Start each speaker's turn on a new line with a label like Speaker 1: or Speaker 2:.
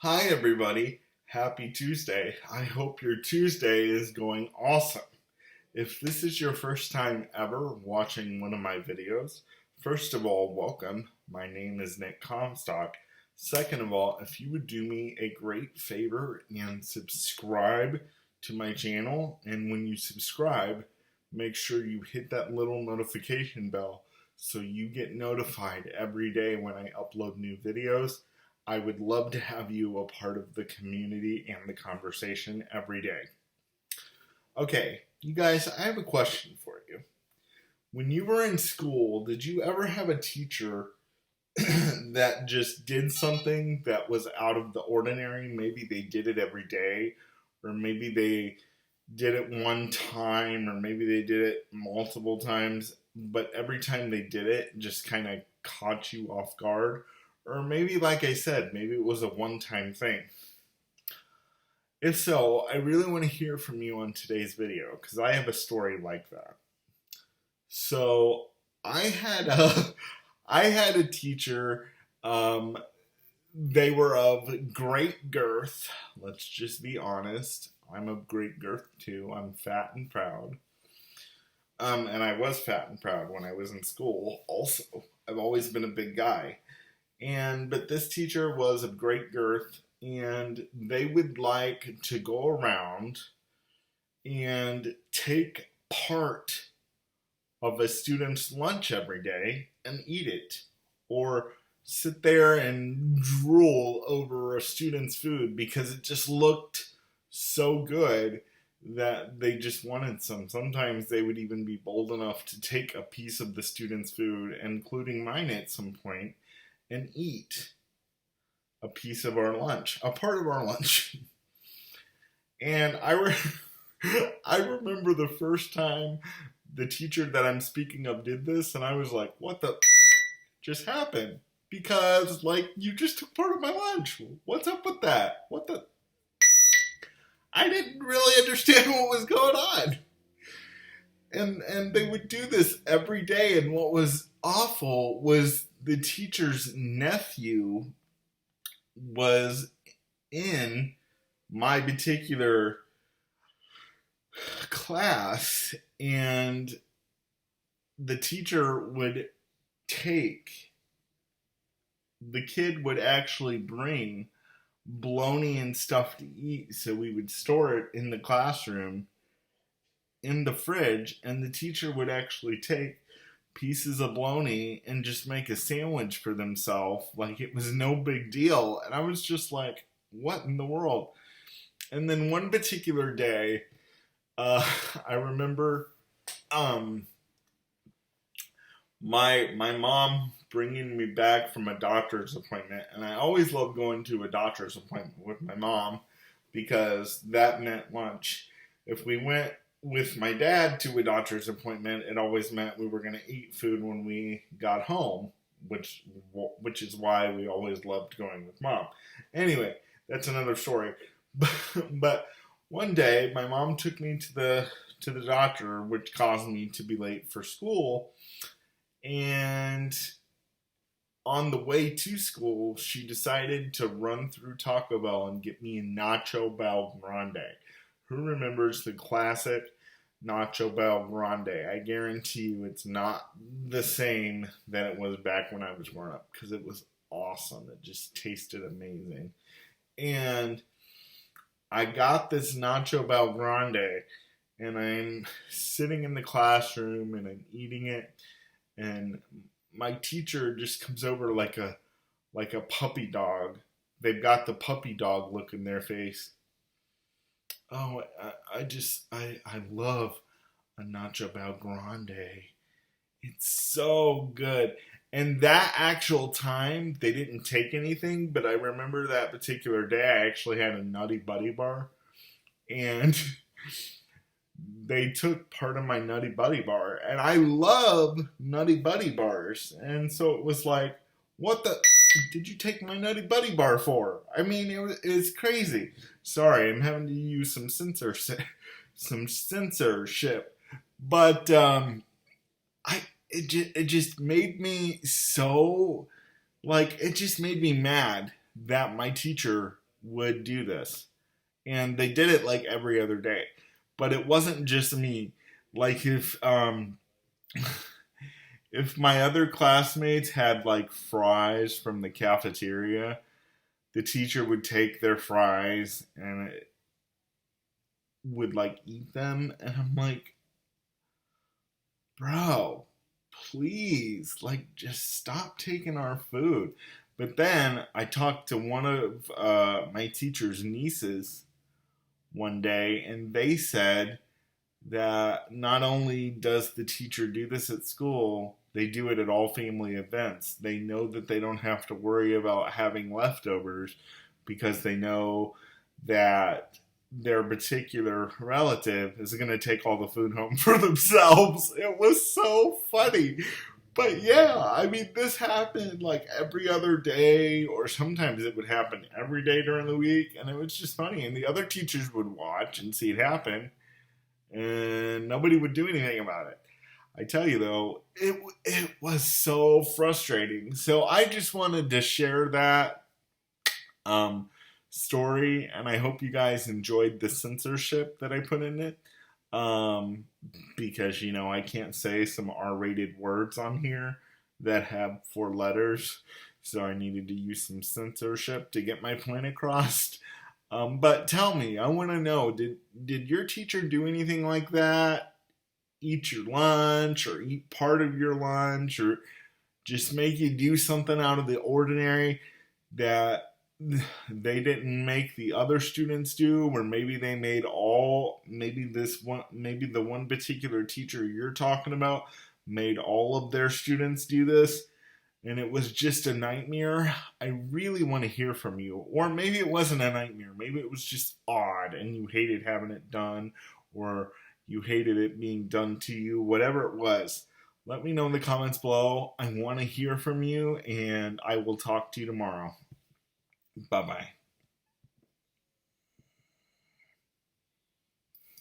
Speaker 1: Hi, everybody. Happy Tuesday. I hope your Tuesday is going awesome. If this is your first time ever watching one of my videos, first of all, welcome. My name is Nick Comstock. Second of all, if you would do me a great favor and subscribe to my channel, and when you subscribe, make sure you hit that little notification bell so you get notified every day when I upload new videos. I would love to have you a part of the community and the conversation every day. Okay, you guys, I have a question for you. When you were in school, did you ever have a teacher that just did something that was out of the ordinary? Maybe they did it every day, or maybe they did it one time, or maybe they did it multiple times, but every time they did it, just kind of caught you off guard. Or maybe, like I said, maybe it was a one-time thing. If so, I really want to hear from you on today's video because I have a story like that. So I had a I had a teacher. They were of great girth. Let's just be honest. I'm of great girth too. I'm fat and proud. And I was fat and proud when I was in school. Also, I've always been a big guy. But this teacher was of great girth, and they would like to go around and take part of a student's lunch every day and eat it, or sit there and drool over a student's food because it just looked so good that they just wanted some. Sometimes they would even be bold enough to take a piece of the student's food, including mine at some point, and eat a piece of our lunch, a part of our lunch. And I remember the first time the teacher that I'm speaking of did this, and I was like, what the just happened? Because, like, you just took part of my lunch. What's up with that? What the? I didn't really understand what was going on. And they would do this every day, and what was awful was the teacher's nephew was in my particular class, and the teacher would the kid would actually bring bologna and stuff to eat, so we would store it in the classroom in the fridge, and the teacher would actually take pieces of bologna and just make a sandwich for themselves like it was no big deal. And I was just like, what in the world? And then one particular day, I remember my mom bringing me back from a doctor's appointment, and I always loved going to a doctor's appointment with my mom because that meant lunch. If we went with my dad to a doctor's appointment, it always meant we were going to eat food when we got home, which is why we always loved going with mom. Anyway, that's another story. But one day, my mom took me to the doctor, which caused me to be late for school. And on the way to school, she decided to run through Taco Bell and get me a Nacho Bell Grande. Who remembers the classic Nacho Bell Grande? I guarantee you it's not the same that it was back when I was growing up, because it was awesome. It just tasted amazing. And I got this Nacho Bell Grande, and I'm sitting in the classroom, and I'm eating it, and my teacher just comes over like a puppy dog. They've got the puppy dog look in their face. Oh, I love a Nacho Bell Grande. It's so good. And that actual time, they didn't take anything, but I remember that particular day, I actually had a Nutty Buddy bar. And they took part of my Nutty Buddy bar. And I love Nutty Buddy bars. And so it was like, what the did you take my Nutty Buddy bar for? I mean, it's crazy. Sorry, I'm having to use some censorship. But it just made me so, like, it just made me mad that my teacher would do this. And they did it like every other day. But it wasn't just me. Like if my other classmates had like fries from the cafeteria, the teacher would take their fries and would like eat them, and I'm like, bro, please, like, just stop taking our food. But then I talked to one of my teacher's nieces one day, and they said that not only does the teacher do this at school, they do it at all family events. They know that they don't have to worry about having leftovers because they know that their particular relative is going to take all the food home for themselves. It was so funny. But yeah, I mean, this happened like every other day, or sometimes it would happen every day during the week, and it was just funny. And the other teachers would watch and see it happen, and nobody would do anything about it. I tell you though, it was so frustrating. So I just wanted to share that story, and I hope you guys enjoyed the censorship that I put in it. Because I can't say some R-rated words on here that have 4 letters, so I needed to use some censorship to get my point across. But tell me, I want to know, did your teacher do anything like that? Eat your lunch, or eat part of your lunch, or just make you do something out of the ordinary that they didn't make the other students do, or maybe they made maybe the one particular teacher you're talking about made all of their students do this, and it was just a nightmare. I really want to hear from you. Or maybe it wasn't a nightmare. Maybe it was just odd and you hated having it done, or you hated it being done to you. Whatever it was, let me know in the comments below. I want to hear from you, and I will talk to you tomorrow. Bye-bye.